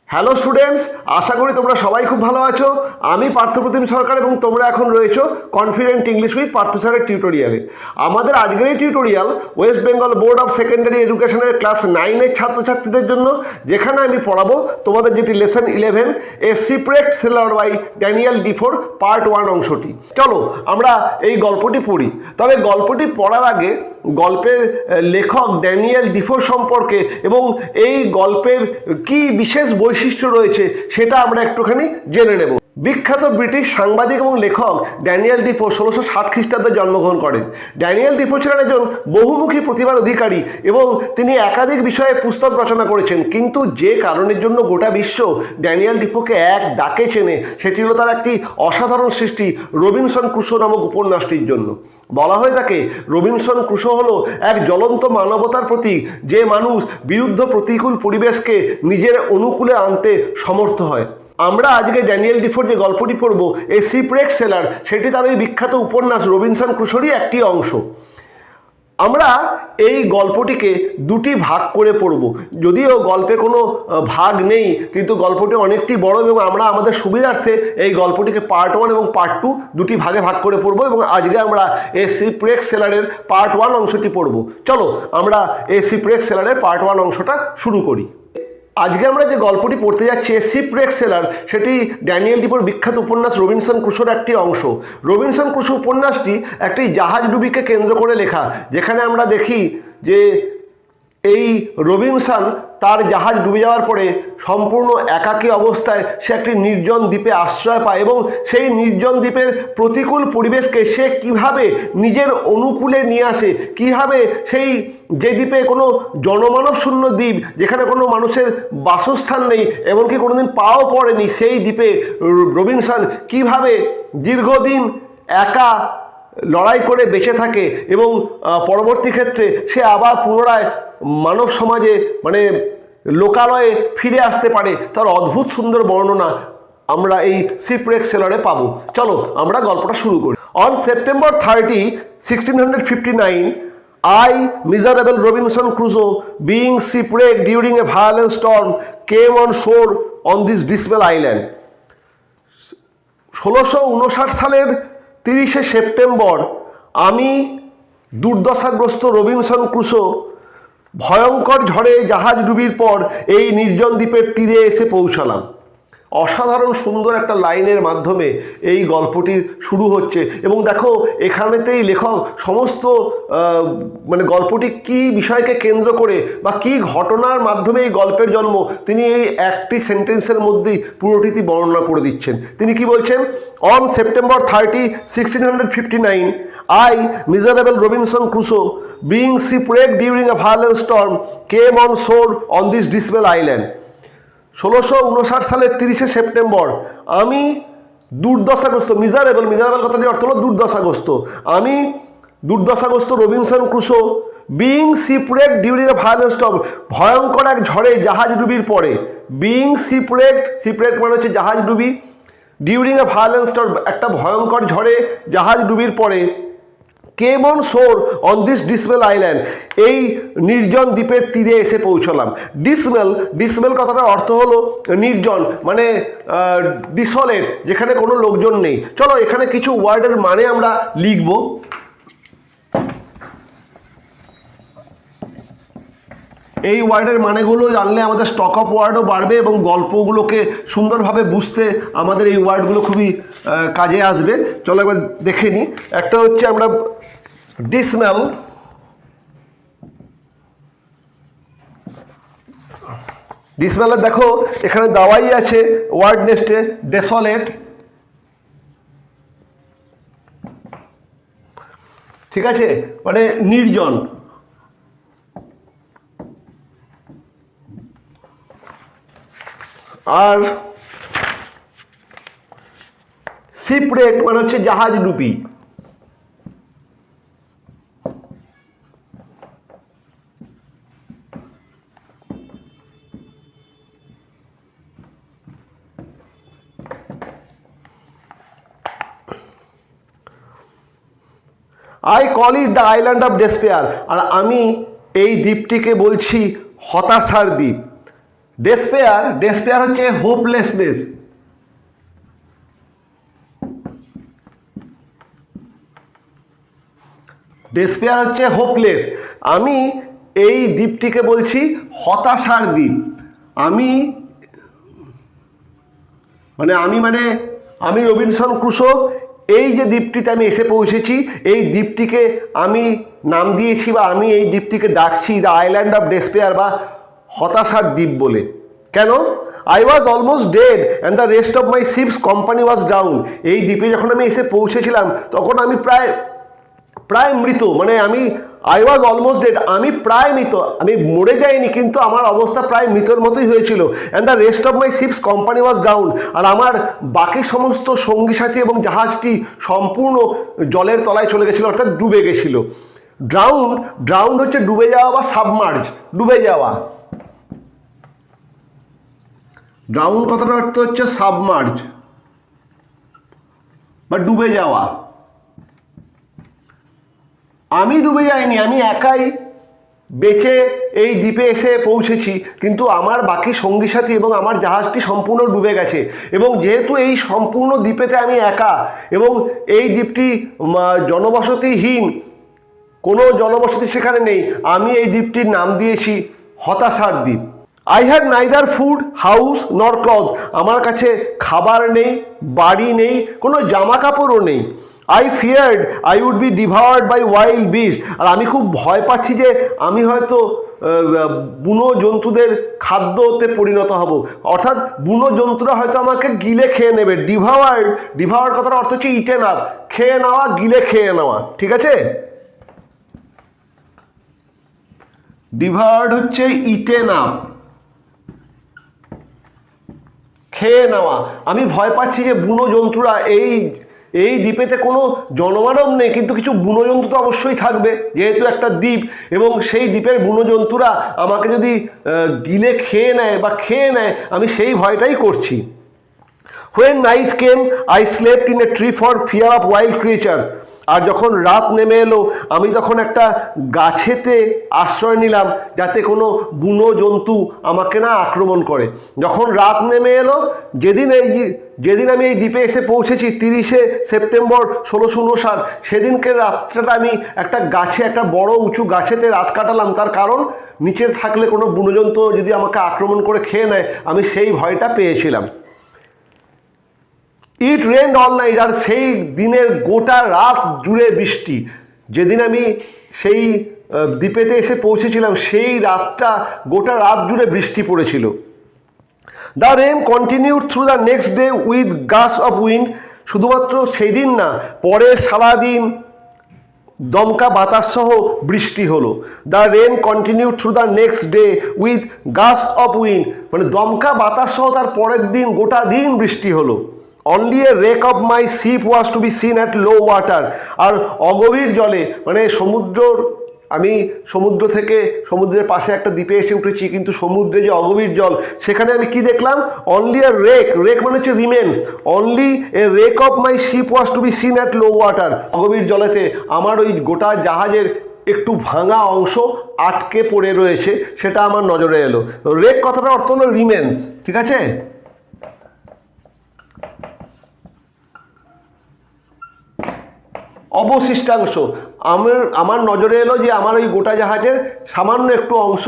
Hello students, আশা করি তোমরা সবাই খুব ভালো আছো। আমি পার্থপ্রতিম সরকার এবং তোমরা এখন রয়েছো কনফিডেন্ট ইংলিশ উইথ পার্থ স্যারের টিউটোরিয়ালে। আমাদের আজকের এই tutorial West Bengal board of secondary এডুকেশনের ক্লাস 9-এর ছাত্রছাত্রীদের জন্য, যেখানে আমি পড়াবো তোমাদের যেটি lesson 11 a shipwrecked sailor by Daniel Defoe part 1 অংশটি। চলো আমরা এই গল্পটি পড়ি। তবে গল্পটি পড়ার আগে গল্পের লেখক ড্যানিয়েল ডিফোর সম্পর্কে এবং এই গল্পের কি বিশেষ বৈশিষ্ট্য রয়েছে সেটা আমরা একটুখানি জেনে নেব। বিখ্যাত ব্রিটিশ সাংবাদিক এবং লেখক ড্যানিয়েল ডিফো 1660 খ্রিস্টাব্দে জন্মগ্রহণ করেন। ড্যানিয়েল ডিফো ছিলেন একজন বহুমুখী প্রতিভার অধিকারী এবং তিনি একাধিক বিষয়ে পুস্তক রচনা করেছেন। কিন্তু যে কারণের জন্য গোটা বিশ্ব ড্যানিয়েল ডিফোকে এক ডাকে চেনে সেটি হলো তার একটি অসাধারণ সৃষ্টি রবিনসন ক্রুসো নামক উপন্যাসটির জন্য। বলা হয়ে থাকে রবিনসন ক্রুসো হলো এক জ্বলন্ত মানবতার প্রতীক, যে মানুষ বিরুদ্ধ প্রতিকূল পরিবেশকে নিজের অনুকূলে আনতে সমর্থ হয়। আমরা আজকে ড্যানিয়েল ডিফোর যে গল্পটি পড়ব, এই সিপ্রেট সেলার, সেটি তার ওই বিখ্যাত উপন্যাস রবিনসন ক্রুসোরই একটি অংশ। আমরা এই গল্পটিকে দুটি ভাগ করে পড়ব। যদিও গল্পে কোনো ভাগ নেই, কিন্তু গল্পটি অনেকটি বড় এবং আমরা আমাদের সুবিধার্থে এই গল্পটিকে পার্ট 1 এবং পার্ট 2 দুটি ভাগে ভাগ করে পড়ব। এবং আজকে আমরা এই সিপ্রেট সেলারের পার্ট 1 অংশটি পড়ব। চলো আমরা এই সিপ্রেট সেলারের পার্ট 1 অংশটা শুরু করি। আজকে আমরা যে গল্পটি পড়তে যাচ্ছি সিপ্রেট সেলার, সেটি ড্যানিয়েল ডিফোর বিখ্যাত উপন্যাস রবিনসন ক্রুসোর একটি অংশ। রবিনসন ক্রুসো উপন্যাসটি একটি জাহাজডুবিকে কেন্দ্র করে লেখা, যেখানে আমরা দেখি যে এই রবিনসন তার জাহাজ ডুবে যাওয়ার পরে সম্পূর্ণ একাকী অবস্থায় সে একটি নির্জন দ্বীপে আশ্রয় পায় এবং সেই নির্জন দ্বীপের প্রতিকূল পরিবেশকে সে কিভাবে নিজের অনুকূলে নিয়ে আসে, কিভাবে সেই যে দ্বীপে কোনো জনমানব শূন্য দ্বীপ, যেখানে কোনো মানুষের বাসস্থান নেই, এমনকি কোনোদিন পাও পড়েনি, সেই দ্বীপে রবিনসন কিভাবে দীর্ঘদিন একা লড়াই করে বেঁচে থাকে এবং পরবর্তী ক্ষেত্রে সে আবার পুনরায় মানব সমাজে মানে লোকালয়ে ফিরে আসতে পারে, তার অদ্ভুত সুন্দর বর্ণনা আমরা এই সিপ্রেট সেলারে পাবো। চলো আমরা গল্পটা শুরু করি। On September 30, 1659, I, miserable Robinson Crusoe, being shipwrecked during a violent storm, came on shore on this dismal island. 1659 সালের 30শে সেপ্টেম্বর আমি দুর্দশাগ্রস্ত রবিনসন ক্রুসো ভয়ঙ্কর ঝড়ে জাহাজ ডুবির পর এই নির্জন দ্বীপের তীরে এসে পৌঁছালাম। অসাধারণ সুন্দর একটা লাইনের মাধ্যমে এই গল্পটি শুরু হচ্ছে এবং দেখো এখানেতেই লেখক সমস্ত মানে গল্পটি কি বিষয়কে কেন্দ্র করে বা কি ঘটনার মাধ্যমে এই গল্পের জন্ম তিনি এই একটি সেন্টেন্সের মধ্যেই পুরোটিতে বর্ণনা করে দিচ্ছেন। তিনি কি বলছেন? On September 30, 1659, I, miserable Robinson Crusoe, being shipwrecked during a violent storm, came on shore on this dismal island. 1659 সালের 30শে সেপ্টেম্বর আমি দুর্দশাগ্রস্ত, মিজারেবল কথাটির অর্থ হলো দুর্দশাগ্রস্ত, আমি দুর্দশাগ্রস্ত Robinson Crusoe being shipwreck during a violent storm, ভয়ঙ্কর এক ঝড়ে জাহাজ ডুবির পরে, বিইং শিপরেক মানে হচ্ছে জাহাজ ডুবি, ডিউরিং এ ভায়োলেন্ট স্টর্ম একটা ভয়ঙ্কর ঝড়ে জাহাজ ডুবির পরে, কেম অন শোর অন দিস ডিসমেল আইল্যান্ড, এই নির্জন দ্বীপের তীরে এসে পৌঁছলাম। ডিসমেল কথাটার অর্থ হলো নির্জন, মানে ডিসলেট, যেখানে কোনো লোকজন নেই। চলো এখানে কিছু ওয়ার্ডের মানে আমরা লিখব। এই ওয়ার্ডের মানেগুলো জানলে আমাদের স্টক অফ ওয়ার্ডও বাড়বে এবং গল্পগুলোকে সুন্দরভাবে বুঝতে আমাদের এই ওয়ার্ডগুলো খুবই কাজে আসবে। চলো একবার দেখে নিই। একটা হচ্ছে আমরা ডিসমেল, ডিসমেলের দেখো এখানে দাওয়াই আছে ওয়ার্ড নেস্টে, ডেসলেট, ঠিক আছে, মানে নির্জন। আর শিপরেক মানে হচ্ছে জাহাজ ডুবি। I call it the island of despair, আর আমি এই দ্বীপটিকে বলছি হতাশার দ্বীপ। ডেসপেয়ার, ডেসপেয়ার হচ্ছে হোপলেসনেস। ডেসপেয়ার হচ্ছে হোপলেস। আমি এই দ্বীপটিকে বলছি হতাশার দ্বীপ। আমি রবিনসন ক্রুসো এই যে দ্বীপটিতে আমি এসে পৌঁছেছি, এই দ্বীপটিকে আমি নাম দিয়েছি বা আমি এই দ্বীপটিকে ডাকছি দ্য আইল্যান্ড অফ ডেসপেয়ার বা হতাশার দ্বীপ বলে। কেন? I was almost dead and the rest of my ship's company was down. এই দ্বীপে যখন আমি এসে পৌঁছেছিলাম তখন আমি প্রায় মৃত, আই ওয়াজ অলমোস্ট ডেড, আমি প্রায় মৃত, আমি মরে যাইনি কিন্তু আমার অবস্থা প্রায় মৃতর মতোই হয়েছিল। And the rest of my ship's company was down, আর আমার বাকি সমস্ত সঙ্গী সাথী এবং জাহাজটি সম্পূর্ণ জলের তলায় চলে গেছিলো, অর্থাৎ ডুবে গেছিল। ড্রাউন্ড হচ্ছে ডুবে যাওয়া বা সাবমার্জ, ডুবে যাওয়া। ড্রাউন্ড কথাটার অর্থ হচ্ছে সাবমার্জ বা ডুবে যাওয়া। আমি ডুবে যাইনি, আমি একাই বেঁচে এই দ্বীপে এসে পৌঁছেছি, কিন্তু আমার বাকি সঙ্গী সাথী এবং আমার জাহাজটি সম্পূর্ণ ডুবে গেছে। এবং যেহেতু এই সম্পূর্ণ দ্বীপেতে আমি একা এবং এই দ্বীপটি জনবসতিহীন, কোনো জনবসতি সেখানে নেই, আমি এই দ্বীপটির নাম দিয়েছি হতাশার দ্বীপ। I had neither food, house নর ক্লথ, আমার কাছে খাবার নেই, বাড়ি নেই, কোনো জামা কাপড়ও নেই। I feared I would be devoured by wild beast, আর আমি খুব ভয় পাচ্ছি যে আমি হয়তো বুনো জন্তুদের খাদ্যতে পরিণত হব, অর্থাৎ বুনো জন্তুরা হয়তো আমাকে গিলে খেয়ে নেবে। ডিভাওয়ার্ড কথার অর্থ হচ্ছে ইটেন আপ, খেয়ে নেওয়া, গিলে খেয়ে নেওয়া, ঠিক আছে? ডিভাউর্ড হচ্ছে ইটেন আপ, খেয়ে নেওয়া। আমি ভয় পাচ্ছি যে বুনো জন্তুরা, এই দ্বীপেতে কোনো জনমানব নেই কিন্তু কিছু বুনো জন্তু তো অবশ্যই থাকবে যেহেতু একটা দ্বীপ, এবং সেই দ্বীপের বুনো জন্তুরা আমাকে যদি গিলে খেয়ে নেয়, আমি সেই ভয়টাই করছি। When night came, I slept in a tree for fear of wild creatures. আর যখন রাত নেমে এলো আমি তখন একটা গাছেতে আশ্রয় নিলাম যাতে কোনো বুনো জন্তু আমাকে না আক্রমণ করে। যখন রাত নেমে এলো, যেদিন আমি এই দ্বীপে এসে পৌঁছেছি 30শে সেপ্টেম্বর 1659, সেদিনকে রাতটা আমি একটা বড় উঁচু গাছেতে রাত কাটালাম। তার কারণ নিচে থাকলে কোনো বুনো জন্তু যদি আমাকে আক্রমণ করে খেয়ে নেয়, আমি সেই ভয়টা পেয়েছিলাম। ইট রেন্ড অল নাইট, আর সেই দিনের গোটা রাত জুড়ে বৃষ্টি। যেদিন আমি সেই দ্বীপেতে এসে পৌঁছেছিলাম সেই গোটা রাত জুড়ে বৃষ্টি পড়েছিল। The rain continued through the next day with gust of wind, শুধুমাত্র সেই দিন না, পরের সারাদিন দমকা বাতাস সহ বৃষ্টি হলো। The rain continued through the next day with gust of wind, দমকা বাতাস সহ তার পরের দিন গোটা দিন বৃষ্টি হলো। Only a wreck of my ship was to be seen at low water, আর অগভীর জলে, আমি সমুদ্রের পাশে একটা দ্বীপে এসে উঠেছি, কিন্তু সমুদ্রে যে অগভীর জল, সেখানে আমি কি দেখলাম? অনলি এ রেক মানে হচ্ছে remains, only a wreck of my ship was to be seen at low water, অগভীর জলেতে আমার ওই গোটা জাহাজের একটু ভাঙা অংশ আটকে পড়ে রয়েছে, সেটা আমার নজরে এলো। রেক কথাটার অর্থ হলো রিমেন্স, ঠিক আছে? অবশিষ্টাংশ, আমার নজরে এলো যে আমার ওই গোটা জাহাজের সামান্য একটু অংশ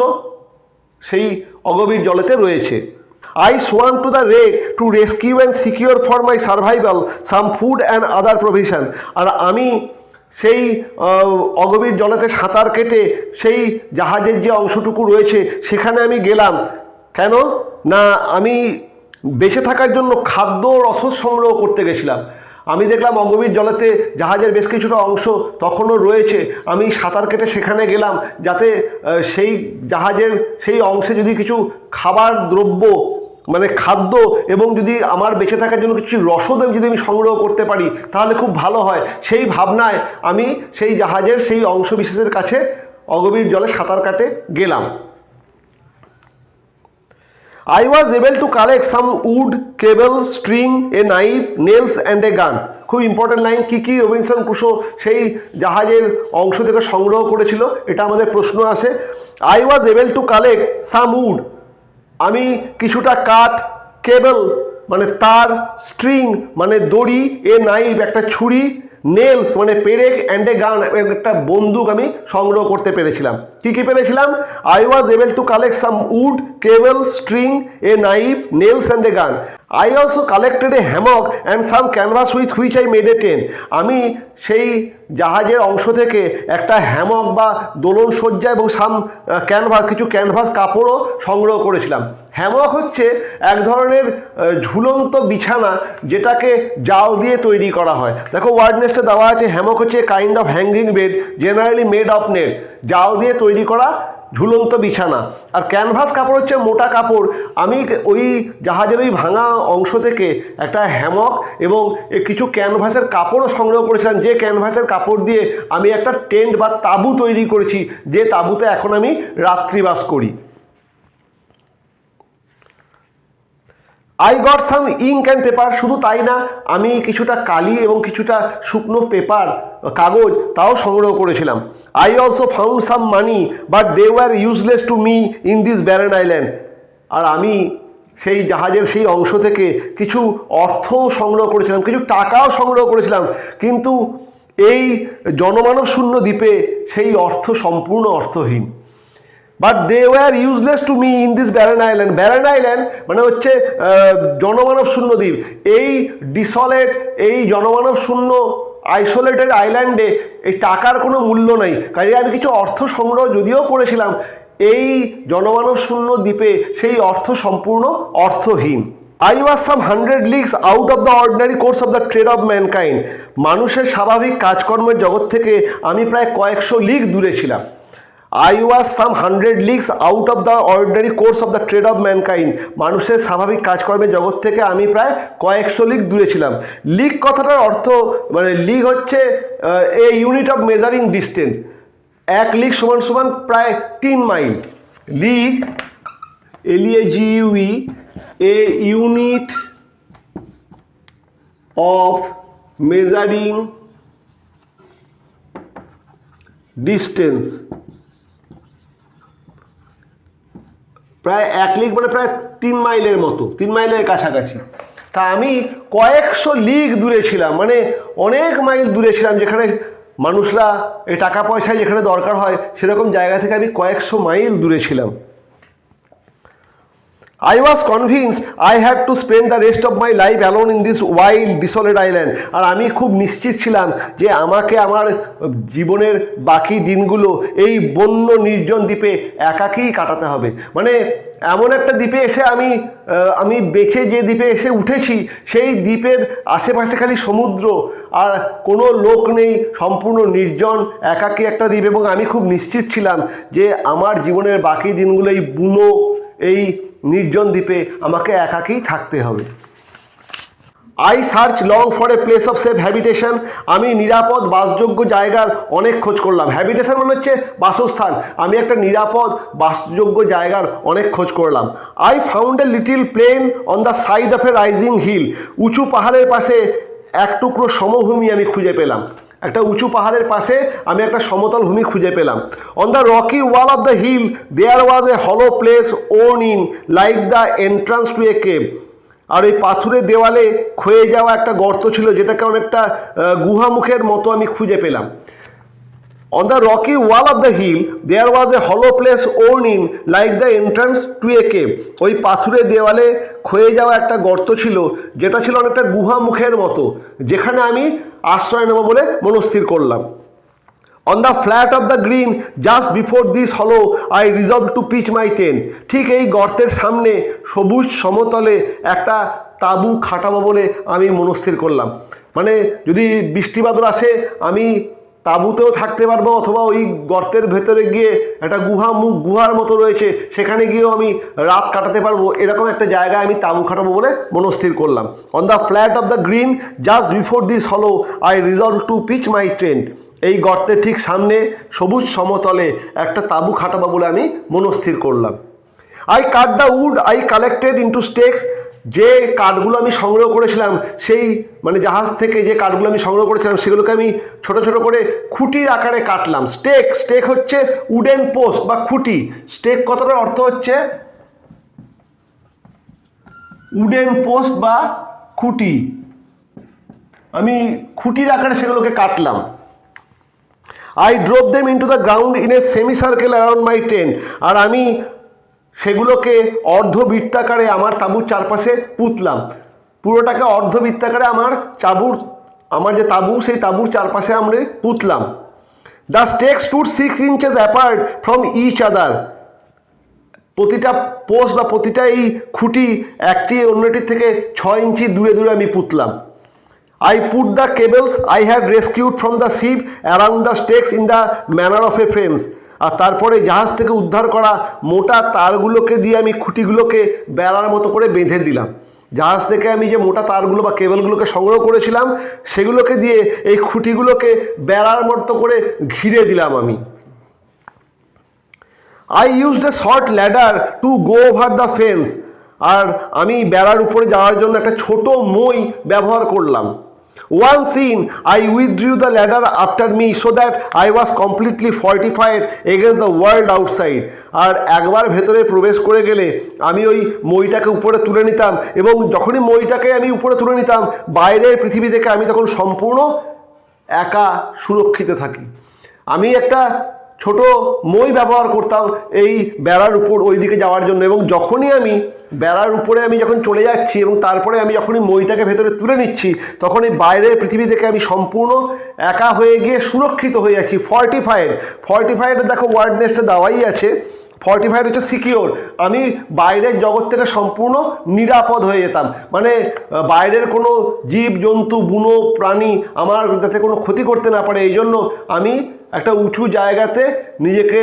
সেই অগভীর জলেতে রয়েছে। I swam to the wreck to rescue and secure for my survival some food and other provision, আর আমি সেই অগভীর জলেতে সাঁতার কেটে সেই জাহাজের যে অংশটুকু রয়েছে সেখানে আমি গেলাম। কেন না, আমি বেঁচে থাকার জন্য খাদ্য রসদ সংগ্রহ করতে গেছিলাম। আমি দেখলাম অগভীর জলেতে জাহাজের বেশ কিছুটা অংশ তখনও রয়েছে, আমি সাঁতার কেটে সেখানে গেলাম যাতে সেই জাহাজের সেই অংশে যদি কিছু খাবার দ্রব্য খাদ্য এবং যদি আমার বেঁচে থাকার জন্য কিছু রসদ যদি আমি সংগ্রহ করতে পারি তাহলে খুব ভালো হয়। সেই ভাবনায় আমি সেই জাহাজের সেই অংশ বিশেষের কাছে অগভীর জলে সাঁতার কাটে গেলাম। I was able to collect some wood, cable, string, a knife, nails and a gun. খুব ইম্পর্টেন্ট লাইন, কী রবিনসন ক্রুসো সেই জাহাজের অংশ থেকে সংগ্রহ করেছিল, এটা আমাদের প্রশ্ন আসে। I was able to collect some wood, আমি কিছুটা কাঠ, কেবল মানে তার, স্ট্রিং মানে দড়ি, এ নাইফ একটা ছুরি, নেলস মানে পেরেক, অ্যান্ড এ গান একটা বন্দুক আমি সংগ্রহ করতে পেরেছিলাম। কী কী পেরেছিলাম? I was able to collect some wood, cable, string, a knife, nails and a gun. I also collected a hammock and some canvas with which I made a tent. আমি সেই জাহাজের অংশ থেকে একটা হ্যামক বা দোলন সজ্জা এবং কিছু ক্যানভাস কাপড়ও সংগ্রহ করেছিলাম। হ্যামক হচ্ছে এক ধরনের ঝুলন্ত বিছানা, যেটাকে জাল দিয়ে তৈরি করা হয়। দেখো ওয়ার্ড নেস্টে দেওয়া আছে, হ্যামক হচ্ছে kind of hanging bed generally made of net, জাল দিয়ে তৈরি করা ঝুলন্ত বিছানা। আর ক্যানভাস কাপড় হচ্ছে মোটা কাপড়। আমি ওই জাহাজের ওই ভাঙা অংশ থেকে একটা হ্যামক এবং কিছু ক্যানভাসের কাপড়ও সংগ্রহ করেছিলাম, যে ক্যানভাসের কাপড় দিয়ে আমি একটা টেন্ট বা তাঁবু তৈরি করেছি, যে তাঁবুতে এখন আমি রাত্রিবাস করি। I got some ink and paper. শুধু তাই না, আমি কিছুটা কালি এবং কিছুটা শুকনো পেপার, কাগজ, তাও সংগ্রহ করেছিলাম। I also found some money but they were useless to me in this barren island. আর আমি সেই জাহাজের সেই অংশ থেকে কিছু অর্থও সংগ্রহ করেছিলাম, কিছু টাকাও সংগ্রহ করেছিলাম, কিন্তু এই জনমানব শূন্য দ্বীপে সেই অর্থ সম্পূর্ণ অর্থহীন। But they were useless to me in this barren island. Barren island মানে হচ্ছে জনমানব শূন্য দ্বীপ। এই ডিসলেট, এই জনমানব শূন্য আইসোলেটেড আইল্যান্ডে এই টাকার কোনো মূল্য নেই। কাজে আমি কিছু অর্থ সংগ্রহ যদিও করেছিলাম, এই জনমানব শূন্য দ্বীপে সেই অর্থ সম্পূর্ণ অর্থহীন। I was some 100 leagues out of the ordinary course of the trade of mankind. মানুষের স্বাভাবিক কাজকর্মের জগৎ থেকে আমি প্রায় কয়েকশো লিগ দূরে ছিলাম। I was some 100 leagues out of the ordinary course of the trade of mankind. মানুষের স্বাভাবিক কাজকর্মের জগৎ থেকে আমি প্রায় কয়েকশো লিগ দূরে ছিলাম। লিগ কথাটার অর্থ মানে লিগ হচ্ছে এ ইউনিট অফ মেজারিং ডিস্টেন্স। এক লিগ সমান সমান প্রায় 3 mile. League LEAGUE, A unit of measuring distance. প্রায় 1 লিগ মানে প্রায় 3 মাইলের মতো, 3 মাইলের কাছাকাছি। তা আমি কয়েকশো লিগ দূরে ছিলাম, মানে অনেক মাইল দূরে ছিলাম, যেখানে মানুষরা এই টাকা পয়সায় যেখানে দরকার হয় সেরকম জায়গা থেকে আমি কয়েকশো মাইল দূরে ছিলাম। I was convinced I had to spend the rest of my life alone in this wild, desolate island. আর আমি খুব নিশ্চিত ছিলাম যে আমাকে আমার জীবনের বাকি দিনগুলো এই বন্য নির্জন দ্বীপে একাকী কাটাতে হবে। মানে এমন একটা দ্বীপে এসে আমি বেঁচে যে দ্বীপে এসে উঠেছি, সেই দ্বীপের আশেপাশে খালি সমুদ্র আর কোনো লোক নেই, সম্পূর্ণ নির্জন একাকী একটা দ্বীপ। এবং আমি খুব নিশ্চিত ছিলাম যে আমার জীবনের বাকি দিনগুলো এই বুনো এই নির্জন দ্বীপে আমাকে একাকী থাকতে হবে। I search long for a place of safe habitation. আমি নিরাপদ বাসযোগ্য জায়গার অনেক খোঁজ করলাম। হ্যাবিটেশন মানে হচ্ছে বাসস্থান। আমি একটা নিরাপদ বাসযোগ্য জায়গার অনেক খোঁজ করলাম। I found a little plain on the side of a rising hill. উঁচু পাহাড়ের পাশে এক টুকরো সমভূমি আমি খুঁজে পেলাম। একটা উঁচু পাহাড়ের পাশে আমি একটা সমতল ভূমি খুঁজে পেলাম। On the rocky wall of the hill there was a hollow place worn in like the entrance to a cave. আর ওই পাথুরের দেওয়ালে ক্ষয়ে যাওয়া একটা গর্ত ছিল, যেটাকে অনেকটা গুহামুখের মতো আমি খুঁজে পেলাম। On the rocky wall of the hill there was a hollow place worn in like the entrance to a cave. ওই পাথুরের দেওয়ালে ক্ষয়ে যাওয়া একটা গর্ত ছিল, যেটা ছিল অনেকটা গুহামুখের মতো, যেখানে আমি আশ্রয় নেব বলে মনস্থির করলাম। On the flat of the green just before this hollow I resolved to pitch my tent. ঠিক এই গর্তের সামনে সবুজ সমতলে একটা তাঁবু খাটাবো বলে আমি মনস্থির করলাম। মানে যদি বৃষ্টি বাদল আসে আমি তাঁবুতেও থাকতে পারবো, অথবা ওই গর্তের ভেতরে গিয়ে একটা গুহার মতো রয়েছে, সেখানে গিয়েও আমি রাত কাটাতে পারবো। এরকম একটা জায়গায় আমি তাঁবু খাটাবো বলে মনস্থির করলাম। On the flat of the green just before this hollow I resolved to pitch my tent. এই গর্তের ঠিক সামনে সবুজ সমতলে একটা তাঁবু খাটাবো বলে আমি মনস্থির করলাম। I cut the wood I collected into stakes. যে কাঠগুলো আমি সংগ্রহ করেছিলাম, সেই মানে জাহাজ থেকে যে কাঠগুলো আমি সংগ্রহ করেছিলাম, সেগুলোকে আমি ছোট ছোট করে খুঁটির আকারে কাটলাম। স্টেক হচ্ছে উডেন পোস্ট বা খুঁটি। স্টেক কথাটার অর্থ হচ্ছে উডেন পোস্ট বা খুঁটি, আমি খুঁটির আকারে সেগুলোকে কাটলাম। I drop them into the ground in a semi circle around my tent, আর আমি সেগুলোকে অর্ধবৃত্তাকারে আমার তাঁবুর চারপাশে পুঁতলাম। পুরোটাকে অর্ধবৃত্তাকারে আমার যে তাঁবু সেই তাঁবুর চারপাশে আমরা পুঁতলাম। The stakes stood 6 inches apart from each other, প্রতিটা পোস্ট বা প্রতিটা এই খুঁটি একটি অন্যটির থেকে 6 ইঞ্চি দূরে দূরে আমি পুঁতলাম। I put the cables I had rescued from the ship around the stakes in the manner of a fence, আর তারপরে জাহাজ থেকে উদ্ধার করা মোটা তারগুলোকে দিয়ে আমি খুঁটিগুলোকে বেড়ার মতো করে বেঁধে দিলাম। জাহাজ থেকে আমি যে মোটা তারগুলো বা কেবলগুলোকে সংগ্রহ করেছিলাম সেগুলোকে দিয়ে এই খুঁটিগুলোকে বেড়ার মতো করে ঘিরে দিলাম আমি। I used a short ladder to go over the fence, আর আমি বেড়ার উপরে যাওয়ার জন্য একটা ছোট মই ব্যবহার করলাম। Once in, I withdrew the ladder after me so that I was completely fortified against the world outside, আর একবার ভেতরে প্রবেশ করে গেলে আমি ওই মইটাকে উপরে তুলে নিতাম, এবং যখনই মইটাকে আমি উপরে তুলে নিতাম বাইরের পৃথিবী থেকে আমি তখন সম্পূর্ণ একা সুরক্ষিত থাকি। আমি একটা ছোট মই ব্যবহার করতাম এই বেড়ার উপর ওই দিকে যাওয়ার জন্য, এবং যখনই আমি বেড়ার উপরে আমি যখন চলে যাচ্ছি এবং তারপরে আমি যখনই মইটাকে ভেতরে তুলে নিচ্ছি তখন এই বাইরের পৃথিবী থেকে আমি সম্পূর্ণ একা হয়ে গিয়ে সুরক্ষিত হয়ে যাচ্ছি। ফর্টিফাইড দেখো ওয়ার্ডনেসটা দেওয়াই আছে। ফর্টিফাইড হচ্ছে সিকিওর, আমি বাইরের জগৎ থেকে সম্পূর্ণ নিরাপদ হয়ে যেতাম, মানে বাইরের কোনো জীব জন্তু বুনো প্রাণী আমার যাতে কোনো ক্ষতি করতে না পারে এই জন্য আমি একটা উঁচু জায়গাতে নিজেকে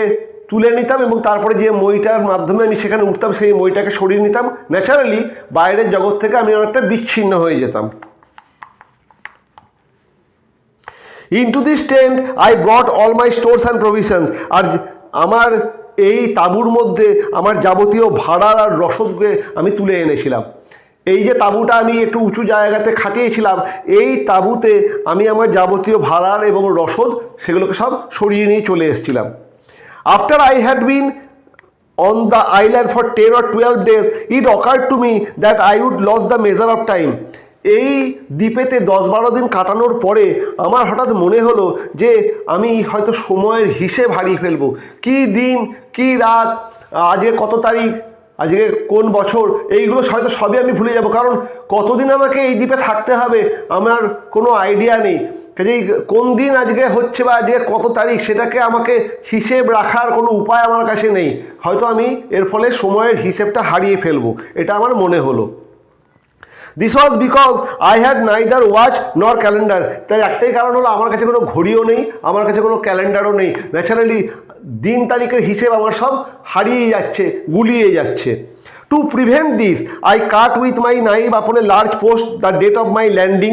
তুলে নিতাম, এবং তারপরে যে মইটার মাধ্যমে আমি সেখানে উঠতাম সেই মইটাকে সরিয়ে নিতাম। ন্যাচারালি বাইরের জগৎ থেকে আমি অনেকটা বিচ্ছিন্ন হয়ে যেতাম। Into this tent I brought all my stores and provisions, আর আমার এই তাঁবুর মধ্যে আমার যাবতীয় ভাড়ার আর রসদকে আমি তুলে এনেছিলাম। এই যে তাঁবুটা আমি একটু উঁচু জায়গাতে খাটিয়েছিলাম, এই তাঁবুতে আমি আমার যাবতীয় ভাড়ার এবং রসদ সেগুলোকে সব সরিয়ে নিয়ে চলে এসেছিলাম। After I had been on the island for 10 or 12 days, it occurred to me that I would lose the measure of time. এই দ্বীপেতে 10-12 দিন কাটানোর পরে আমার হঠাৎ মনে হলো যে আমি হয়তো সময়ের হিসেব হারিয়ে ফেলবো। কী দিন, কী রাত, আজকে কত তারিখ, আজকে কোন বছর, এইগুলো হয়তো সবই আমি ভুলে যাব, কারণ কতদিন আমাকে এই দ্বীপে থাকতে হবে আমার কোনো আইডিয়া নেই। কাজেই কোন দিন আজকে হচ্ছে বা আজকে কত তারিখ সেটাকে আমাকে হিসেব রাখার কোনো উপায় আমার কাছে নেই। হয়তো আমি এর ফলে সময়ের হিসেবটা হারিয়ে ফেলবো, এটা আমার মনে হলো। This was because I had neither watch নর ক্যালেন্ডার। তার একটাই কারণ হলো আমার কাছে কোনো ঘড়িও নেই, আমার কাছে কোনো ক্যালেন্ডারও নেই। ন্যাচারালি দিন তারিখের হিসেব আমার সব হারিয়ে যাচ্ছে, গুলিয়ে যাচ্ছে। To prevent this I cut with my knife upon a large post the date of my landing,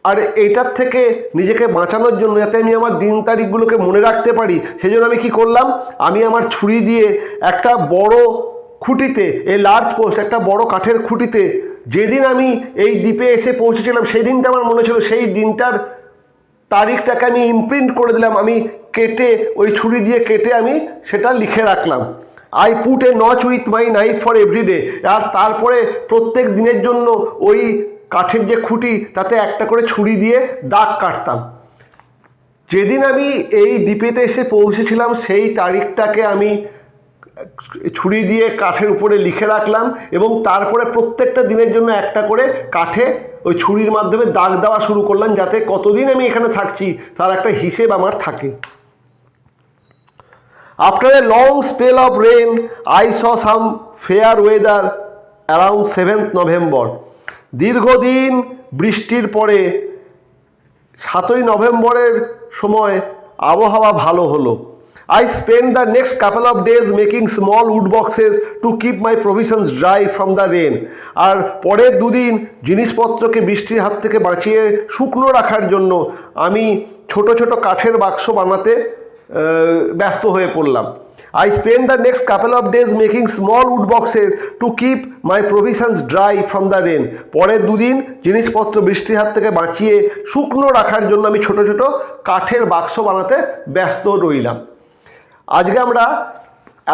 আর এটার থেকে নিজেকে বাঁচানোর জন্য যাতে আমি আমার দিন তারিখগুলোকে মনে রাখতে পারি সেজন্য আমি কি করলাম, আমি আমার ছুরি দিয়ে একটা বড় খুঁটিতে, এই লার্জ পোস্ট একটা বড় কাঠের খুঁটিতে যেদিন আমি এই দ্বীপে এসে পৌঁছেছিলাম সেই দিনটা আমার মনে ছিল, সেই দিনটার তারিখটাকে আমি ইমপ্রিন্ট করে দিলাম, আমি কেটে ওই ছুরি দিয়ে কেটে আমি সেটা লিখে রাখলাম। I put a notch with my knife for everyday, আর তারপরে প্রত্যেক দিনের জন্য ওই কাঠের যে খুঁটি তাতে একটা করে ছুরি দিয়ে দাগ কাটতাম। যেদিন আমি এই দ্বীপেতে এসে পৌঁছেছিলাম সেই তারিখটাকে আমি ছুরি দিয়ে কাঠের উপরে লিখে রাখলাম, এবং তারপরে প্রত্যেকটা দিনের জন্য একটা করে কাঠে ওই ছুরির মাধ্যমে দাগ দেওয়া শুরু করলাম, যাতে কতদিন আমি এখানে থাকছি তার একটা হিসেব আমার থাকে। After a long spell of rain I saw some fair weather around 7th November। দীর্ঘদিন বৃষ্টির পরে 7ই নভেম্বরের সময় আবহাওয়া ভালো হলো। I spent the next couple of days making small wood boxes to keep my provisions dry from the rain, আর পরের দুদিন জিনিসপত্রকে বৃষ্টির হাত থেকে বাঁচিয়ে শুকনো রাখার জন্য আমি ছোট ছোট কাঠের বাক্স বানাতে ব্যস্ত হয়ে পড়লাম। I spent the next couple of days making small wood boxes to keep my provisions dry from the rain, পরের দুদিন জিনিসপত্র বৃষ্টির হাত থেকে বাঁচিয়ে শুকনো রাখার জন্য আমি ছোট ছোট কাঠের বাক্স বানাতে ব্যস্ত রইলাম। আজকে আমরা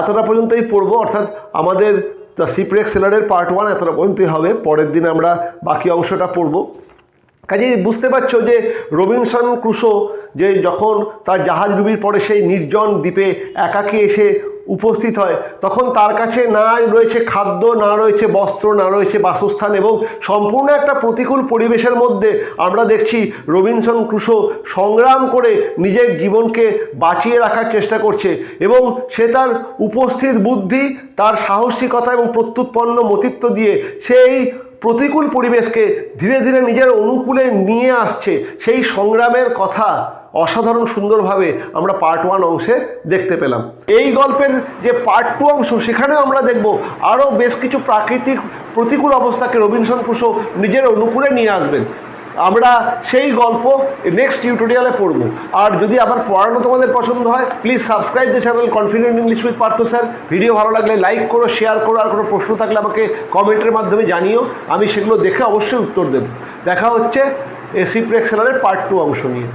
এতটা পর্যন্তই পড়ব, অর্থাৎ আমাদের তা শিপরেক সেলারের পার্ট 1 এতটা পর্যন্তই হবে। পরের দিন আমরা বাকি অংশটা পড়ব। কাজেই বুঝতে পারছো যে রবিনসন ক্রুসো যে যখন তার জাহাজডুবির পরে সেই নির্জন দ্বীপে একাকী এসে উপস্থিত হয়, তখন তার কাছে না রয়েছে খাদ্য, না রয়েছে বস্ত্র, না রয়েছে বাসস্থান, এবং সম্পূর্ণ একটা প্রতিকূল পরিবেশের মধ্যে আমরা দেখছি রবিনসন ক্রুসো সংগ্রাম করে নিজের জীবনকে বাঁচিয়ে রাখার চেষ্টা করছে, এবং সে তার উপস্থিত বুদ্ধি, তার সাহসিকতা এবং প্রত্যুৎপন্ন মতিত্ব দিয়ে সেই প্রতিকূল পরিবেশকে ধীরে ধীরে নিজের অনুকূলে নিয়ে আসছে। সেই সংগ্রামের কথা অসাধারণ সুন্দরভাবে আমরা পার্ট 1 অংশে দেখতে পেলাম। এই গল্পের যে পার্ট 2 অংশ, সেখানেও আমরা দেখব আরও বেশ কিছু প্রাকৃতিক প্রতিকূল অবস্থাকে রবিনসন ক্রুসো নিজের অনুকূলে নিয়ে আসবেন। আমরা সেই গল্প নেক্সট টিউটোরিয়ালে পড়ব। আর যদি আবার পড়ানো তোমাদের পছন্দ হয়, please subscribe the channel confident English with Partha sir. Video ভালো লাগলে লাইক করো, শেয়ার করো, আর কোনো প্রশ্ন থাকলে আমাকে কমেন্টের মাধ্যমে জানিও, আমি সেগুলো দেখে অবশ্যই উত্তর দেব। দেখা হচ্ছে শিপরেক সেলারের পার্ট 2 অংশ নিয়ে।